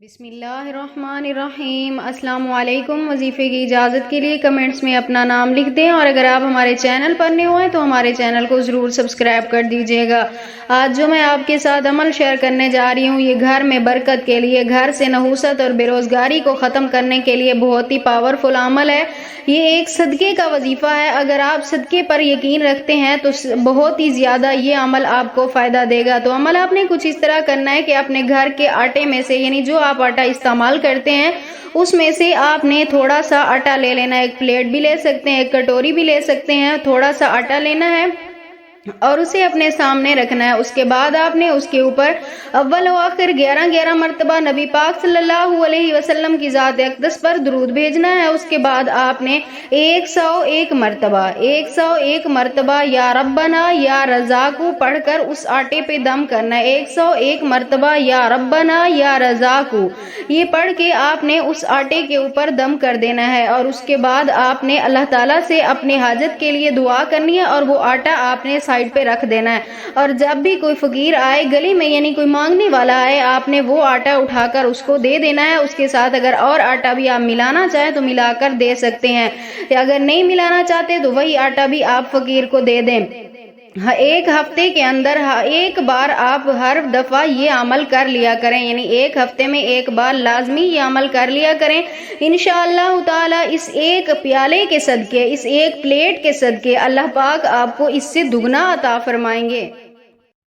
بسم اللہ الرحمن الرحیم۔ السلام علیکم۔ وظیفے کی اجازت کے لیے کمنٹس میں اپنا نام لکھ دیں، اور اگر آپ ہمارے چینل پر نئے ہوئے تو ہمارے چینل کو ضرور سبسکرائب کر دیجیے گا۔ آج جو میں آپ کے ساتھ عمل شیئر کرنے جا رہی ہوں، یہ گھر میں برکت کے لیے، گھر سے نحوست اور بے روزگاری کو ختم کرنے کے لیے بہت ہی پاورفل عمل ہے۔ یہ ایک صدقے کا وظیفہ ہے۔ اگر آپ صدقے پر یقین رکھتے ہیں تو بہت ہی زیادہ یہ عمل آپ کو فائدہ دے گا۔ تو عمل آپ نے کچھ اس طرح کرنا ہے کہ اپنے گھر کے آٹے میں سے، یعنی جو آپ آٹا استعمال کرتے ہیں اس میں سے آپ نے تھوڑا سا آٹا لے لینا ہے۔ ایک پلیٹ بھی لے سکتے ہیں، ایک کٹوری بھی لے سکتے ہیں۔ تھوڑا سا آٹا لینا ہے اور اسے اپنے سامنے رکھنا ہے۔ اس کے بعد آپ نے اس کے اوپر اول و آخر 11 مرتبہ نبی پاک صلی اللہ علیہ وسلم کی ذات اقدس پر درود بھیجنا ہے۔ اس کے بعد آپ نے 101 مرتبہ یا ربنا یا رزاقو پڑھ کر اس آٹے پہ دم کرنا ہے۔ 101 مرتبہ یا ربنا یا رزاقو یہ پڑھ کے آپ نے اس آٹے کے اوپر دم کر دینا ہے، اور اس کے بعد آپ نے اللہ تعالیٰ سے اپنی حاجت کے لیے دعا کرنی ہے، اور وہ آٹا آپ نے سائڈ پہ رکھ دینا ہے۔ اور جب بھی کوئی فقیر آئے گلی میں، یعنی کوئی مانگنے والا آئے، آپ نے وہ آٹا اٹھا کر اس کو دے دینا ہے۔ اس کے ساتھ اگر اور آٹا بھی آپ ملانا چاہیں تو ملا کر دے سکتے ہیں، یا اگر نہیں ملانا چاہتے تو وہی آٹا بھی آپ فقیر کو دے دیں۔ ایک ہفتے کے اندر ایک بار آپ ہر دفعہ یہ عمل کر لیا کریں، یعنی ایک ہفتے میں ایک بار لازمی یہ عمل کر لیا کریں۔ انشاءاللہ تعالی اس ایک پیالے کے صدقے، اس ایک پلیٹ کے صدقے اللہ پاک آپ کو اس سے دگنا عطا فرمائیں گے۔